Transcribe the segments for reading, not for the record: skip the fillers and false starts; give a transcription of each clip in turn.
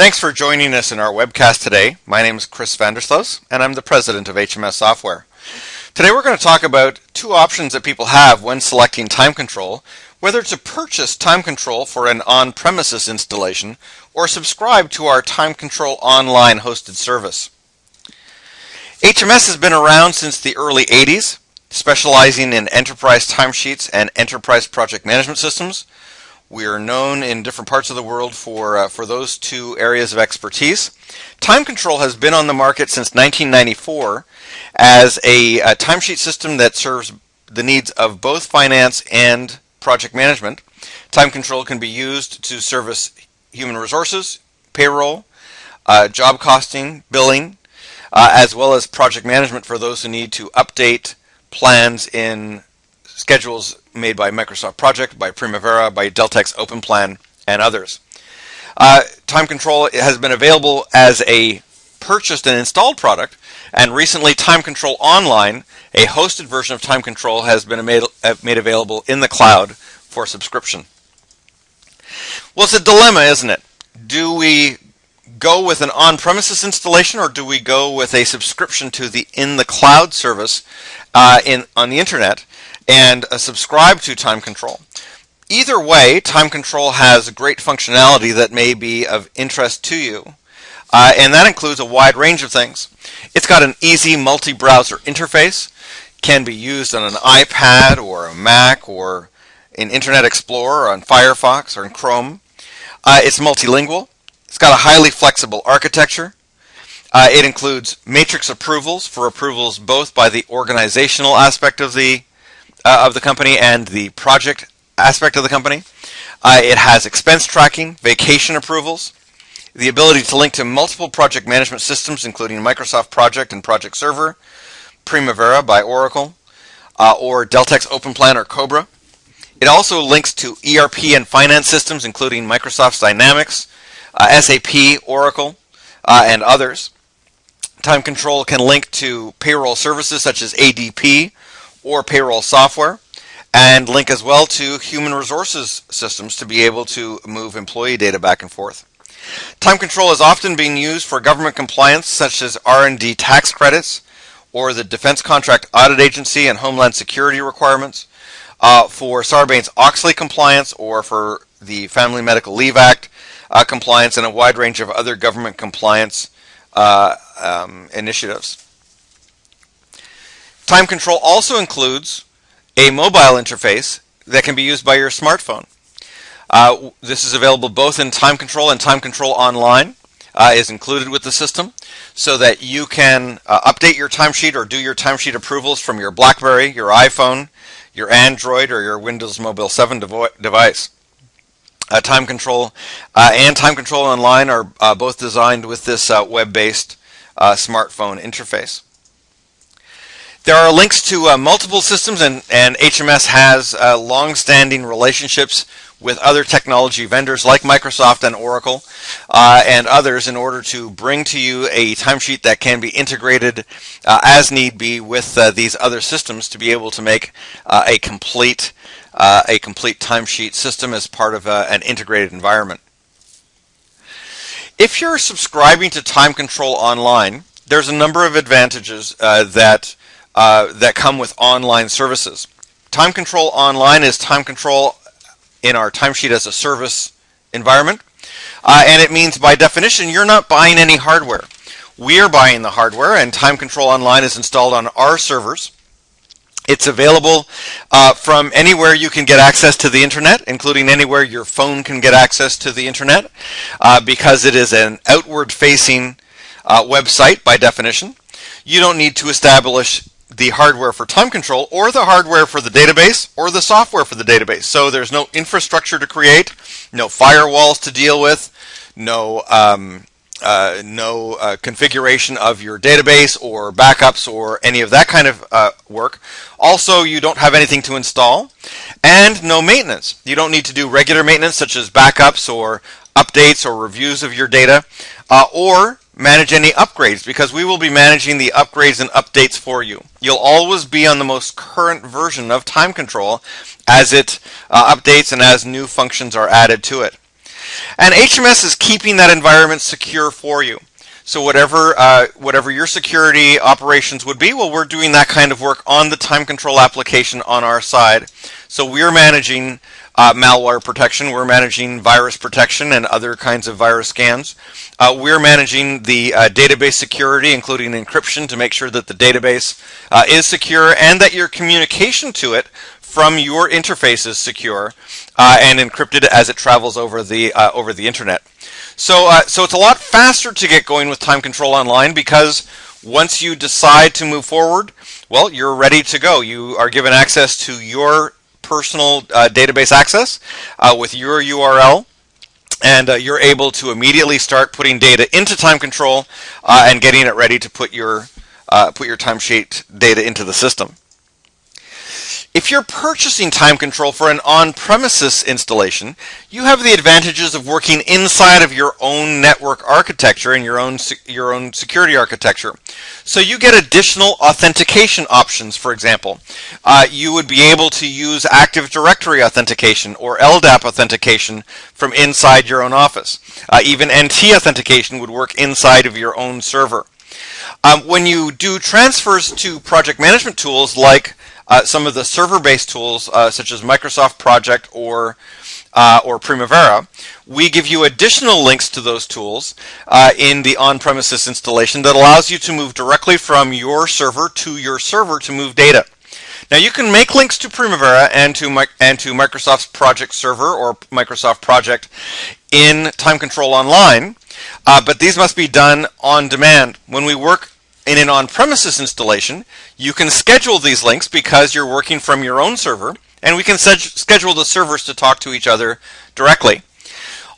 Thanks for joining us in our webcast today. My name is Chris Vandersloos, and I'm the president of HMS Software. Today we're going to talk about two options that people have when selecting TimeControl, whether to purchase TimeControl for an on-premises installation or subscribe to our TimeControl online hosted service. HMS has been around since the early 80s, specializing in enterprise timesheets and enterprise project management systems. We are known in different parts of the world for those two areas of expertise. TimeControl has been on the market since 1994 as a timesheet system that serves the needs of both finance and project management. TimeControl can be used to service human resources, payroll, job costing, billing, as well as project management for those who need to update plans in schedules made by Microsoft Project, by Primavera, by Deltek's Open Plan, and others. TimeControl has been available as a purchased and installed product, and recently TimeControl Online, a hosted version of TimeControl, has been made available in the cloud for subscription. Well, it's a dilemma, isn't it? Do we go with an on-premises installation, or do we go with a subscription to the in-the-cloud service on the internet and subscribe to TimeControl? Either way, TimeControl has great functionality that may be of interest to you, and that includes a wide range of things. It's got an easy multi-browser interface, can be used on an iPad or a Mac or in Internet Explorer or on Firefox or in Chrome. It's multilingual. It's got a highly flexible architecture. It includes matrix approvals for approvals both by the organizational aspect of the company and the project aspect of the company. It has expense tracking, vacation approvals, the ability to link to multiple project management systems, including Microsoft Project and Project Server, Primavera by Oracle, or Deltek's Open Plan or Cobra. It also links to ERP and finance systems, including Microsoft's Dynamics, SAP, Oracle, and others. TimeControl can link to payroll services such as ADP or payroll software, and link as well to human resources systems to be able to move employee data back and forth. TimeControl is often being used for government compliance such as R&D tax credits or the Defense Contract Audit Agency and Homeland Security requirements, for Sarbanes-Oxley compliance, or for the Family Medical Leave Act compliance, and a wide range of other government compliance initiatives. TimeControl also includes a mobile interface that can be used by your smartphone. This is available both in TimeControl and TimeControl Online is included with the system, so that you can update your timesheet or do your timesheet approvals from your BlackBerry, your iPhone, your Android, or your Windows Mobile 7 device. TimeControl and TimeControl Online are both designed with this web-based smartphone interface. There are links to multiple systems, and HMS has long-standing relationships with other technology vendors like Microsoft and Oracle and others in order to bring to you a timesheet that can be integrated as need be with these other systems to be able to make a complete timesheet system as part of an integrated environment. If you're subscribing to TimeControl Online, there's a number of advantages that come with online services. TimeControl Online is TimeControl in our timesheet as a service environment, and it means by definition you're not buying any hardware. We are buying the hardware, and TimeControl Online is installed on our servers. It's available from anywhere you can get access to the internet, including anywhere your phone can get access to the internet, because it is an outward-facing website by definition. You don't need to establish the hardware for TimeControl or the hardware for the database or the software for the database. So there's no infrastructure to create, no firewalls to deal with, no configuration of your database or backups or any of that kind of work. Also, you don't have anything to install, and no maintenance. You don't need to do regular maintenance such as backups or updates or reviews of your data, or manage any upgrades, because we will be managing the upgrades and updates for you. You'll always be on the most current version of TimeControl as it updates and as new functions are added to it. And HMS is keeping that environment secure for you. So whatever your security operations would be, well, we're doing that kind of work on the time control application on our side. So we're managing malware protection, we're managing virus protection and other kinds of virus scans. We're managing the database security, including encryption, to make sure that the database is secure and that your communication to it from your interface is secure and encrypted as it travels over the internet. So it's a lot faster to get going with Time Control Online, because once you decide to move forward, well, you're ready to go. You are given access to your personal database access with your URL, and you're able to immediately start putting data into Time Control and getting it ready to put your timesheet data into the system. If you're purchasing Time Control for an on-premises installation, you have the advantages of working inside of your own network architecture and your own security architecture. So you get additional authentication options. For example, you would be able to use Active Directory authentication or LDAP authentication from inside your own office. Even NT authentication would work inside of your own server. When you do transfers to project management tools like some of the server-based tools such as Microsoft Project or Primavera, we give you additional links to those tools in the on-premises installation that allows you to move directly from your server to move data. Now you can make links to Primavera and to Microsoft's Project Server or Microsoft Project in Time Control Online, but these must be done on demand. When we work in an on-premises installation, you can schedule these links because you're working from your own server, and we can schedule the servers to talk to each other directly.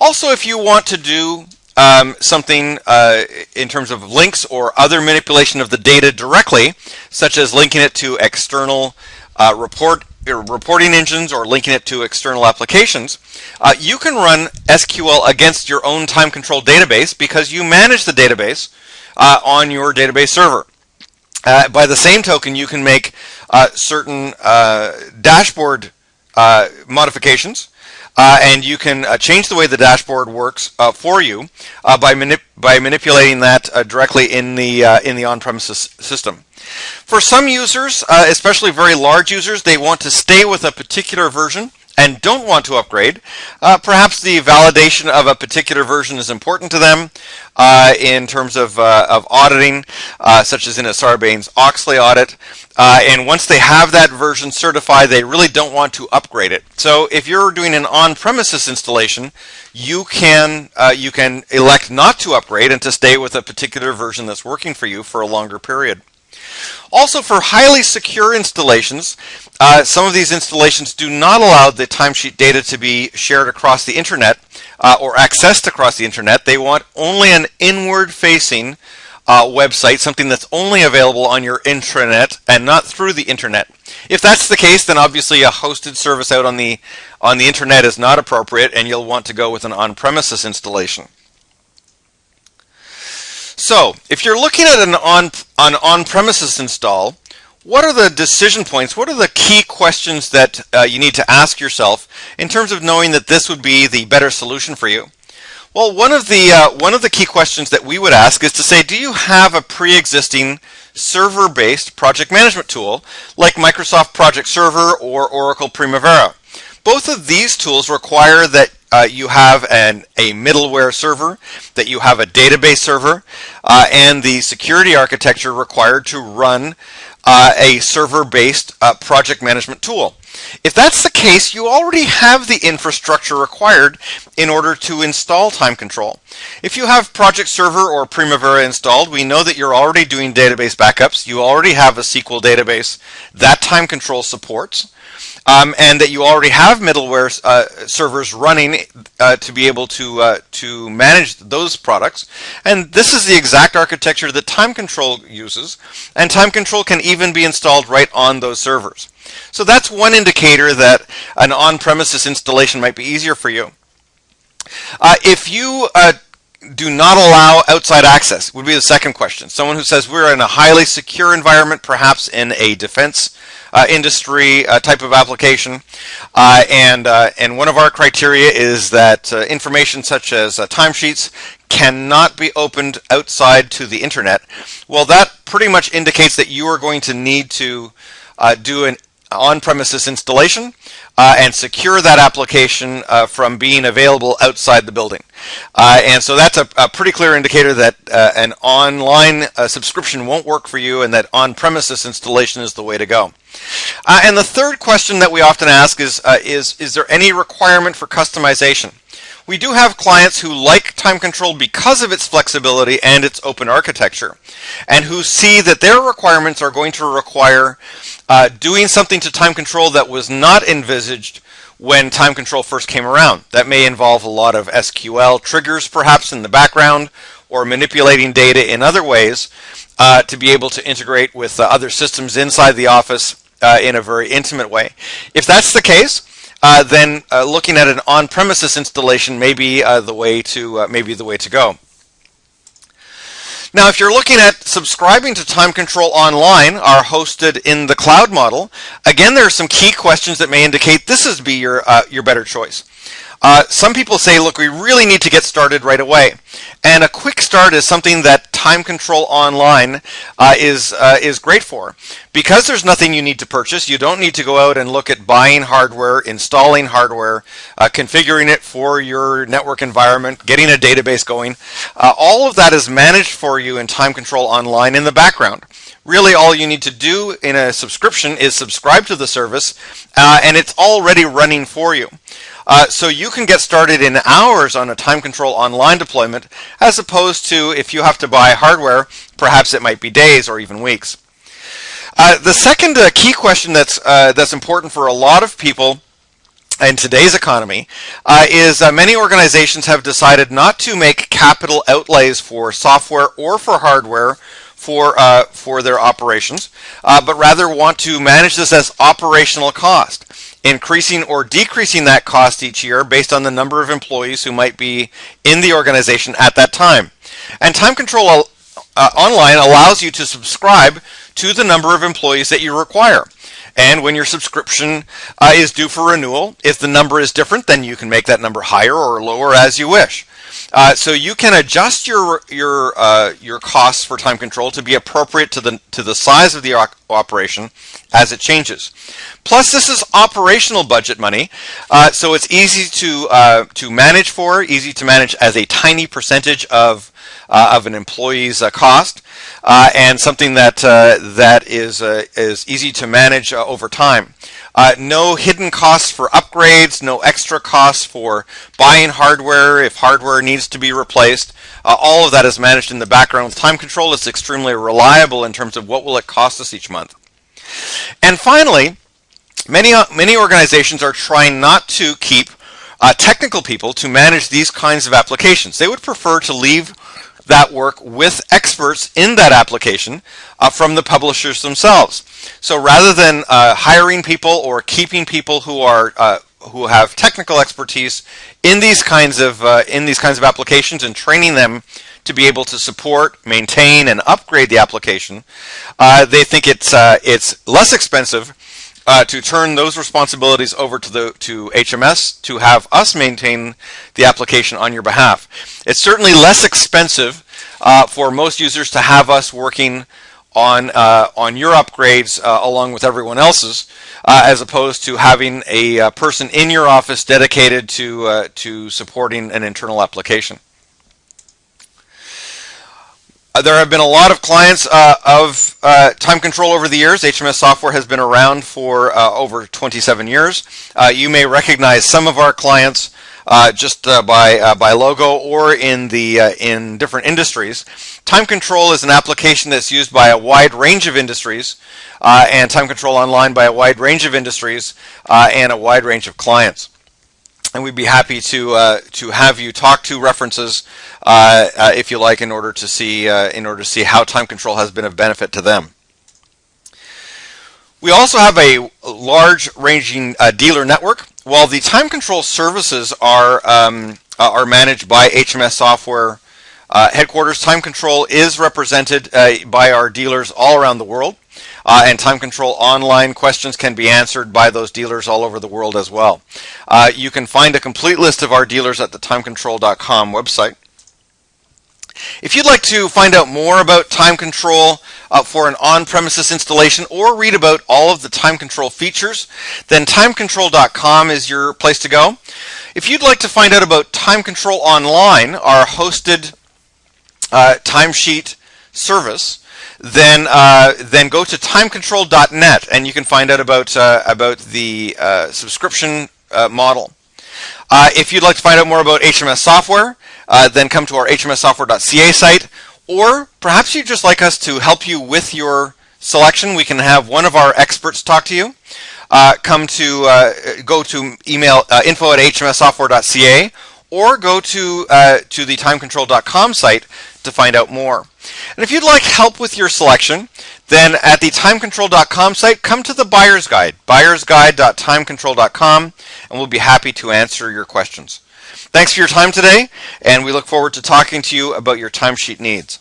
Also, if you want to do something in terms of links or other manipulation of the data directly, such as linking it to external reporting engines or linking it to external applications, you can run SQL against your own time control database because you manage the database on your database server. By the same token, you can make certain dashboard modifications, and you can change the way the dashboard works for you by manipulating that directly in the on-premises system. For some users, especially very large users, they want to stay with a particular version and don't want to upgrade. Perhaps the validation of a particular version is important to them in terms of auditing, such as in a Sarbanes-Oxley audit. And once they have that version certified, they really don't want to upgrade it. So if you're doing an on-premises installation, you can elect not to upgrade and to stay with a particular version that's working for you for a longer period. Also, for highly secure installations, some of these installations do not allow the timesheet data to be shared across the internet or accessed across the internet. They want only an inward-facing website, something that's only available on your intranet and not through the internet. If that's the case, then obviously a hosted service out on the internet is not appropriate, and you'll want to go with an on-premises installation. So, if you're looking at an on-premises install, what are the decision points? What are the key questions that you need to ask yourself in terms of knowing that this would be the better solution for you? Well, one of the key questions that we would ask is to say, do you have a pre-existing server-based project management tool like Microsoft Project Server or Oracle Primavera? Both of these tools require that you have a middleware server, that you have a database server, and the security architecture required to run a server-based project management tool. If that's the case, you already have the infrastructure required in order to install Time Control. If you have Project Server or Primavera installed, we know that you're already doing database backups. You already have a SQL database that Time Control supports. And that you already have middleware servers running to be able to manage those products. And this is the exact architecture that Time Control uses, and Time Control can even be installed right on those servers. So that's one indicator that an on-premises installation might be easier for you. If you do not allow outside access, would be the second question. Someone who says we're in a highly secure environment, perhaps in a defense industry type of application, and one of our criteria is that information such as timesheets cannot be opened outside to the internet. Well, that pretty much indicates that you are going to need to do an on-premises installation and secure that application from being available outside the building. And so that's a pretty clear indicator that an online subscription won't work for you, and that on-premises installation is the way to go. And the third question that we often ask is there any requirement for customization? We do have clients who like TimeControl because of its flexibility and its open architecture, and who see that their requirements are going to require doing something to TimeControl that was not envisaged when TimeControl first came around. That may involve a lot of SQL triggers perhaps in the background, or manipulating data in other ways to be able to integrate with other systems inside the office in a very intimate way. If that's the case, then looking at an on-premises installation may be the way to go. Now, if you're looking at subscribing to TimeControl Online, our hosted in the cloud model, again, there are some key questions that may indicate this is your better choice. Some people say, look, we really need to get started right away. And a quick start is something that TimeControl Online is great for. Because there's nothing you need to purchase, you don't need to go out and look at buying hardware, installing hardware, configuring it for your network environment, getting a database going. All of that is managed for you in TimeControl Online in the background. Really, all you need to do in a subscription is subscribe to the service, and it's already running for you. So you can get started in hours on a TimeControl Online deployment, as opposed to if you have to buy hardware, perhaps it might be days or even weeks. The second key question that's important for a lot of people in today's economy is many organizations have decided not to make capital outlays for software or for hardware for their operations, but rather want to manage this as operational cost, increasing or decreasing that cost each year based on the number of employees who might be in the organization at that time. And TimeControl Online allows you to subscribe to the number of employees that you require. And when your subscription is due for renewal, if the number is different, then you can make that number higher or lower as you wish. So you can adjust your costs for TimeControl to be appropriate to the size of the operation as it changes. Plus, this is operational budget money, so it's easy to manage for, easy to manage as a tiny percentage of an employee's cost, and something that is easy to manage over time. No hidden costs for upgrades, no extra costs for buying hardware if hardware needs to be replaced. All of that is managed in the background with TimeControl. It's extremely reliable in terms of what will it cost us each month. And finally, many organizations are trying not to keep technical people to manage these kinds of applications. They would prefer to leave that work with experts in that application from the publishers themselves. So rather than hiring people or keeping people who have technical expertise in these kinds of applications and training them to be able to support, maintain, and upgrade the application, they think it's less expensive to turn those responsibilities over to HMS to have us maintain the application on your behalf. It's certainly less expensive for most users to have us working on your upgrades along with everyone else's, as opposed to having a person in your office dedicated to supporting an internal application. There have been a lot of clients of TimeControl over the years. HMS Software has been around for over 27 years. You may recognize some of our clients just by logo or in different industries. TimeControl is an application that's used by a wide range of industries, and TimeControl Online by a wide range of industries and a wide range of clients. And we'd be happy to have you talk to references if you like, in order to see how TimeControl has been of benefit to them. We also have a large-ranging dealer network. While the TimeControl services are managed by HMS Software headquarters, TimeControl is represented by our dealers all around the world. and time control online questions can be answered by those dealers all over the world as well. You can find a complete list of our dealers at the TimeControl.com website. If you'd like to find out more about time control for an on-premises installation or read about all of the time control features, then TimeControl.com is your place to go. If you'd like to find out about Time Control Online, our hosted timesheet service, then go to timecontrol.net and you can find out about the subscription model. If you'd like to find out more about HMS software, then come to our hmssoftware.ca site, or perhaps you'd just like us to help you with your selection. We can have one of our experts talk to you. Go to email info@hmssoftware.ca, or go to the timecontrol.com site to find out more. And if you'd like help with your selection, then at the timecontrol.com site, come to the Buyer's Guide, buyersguide.timecontrol.com, and we'll be happy to answer your questions. Thanks for your time today, and we look forward to talking to you about your timesheet needs.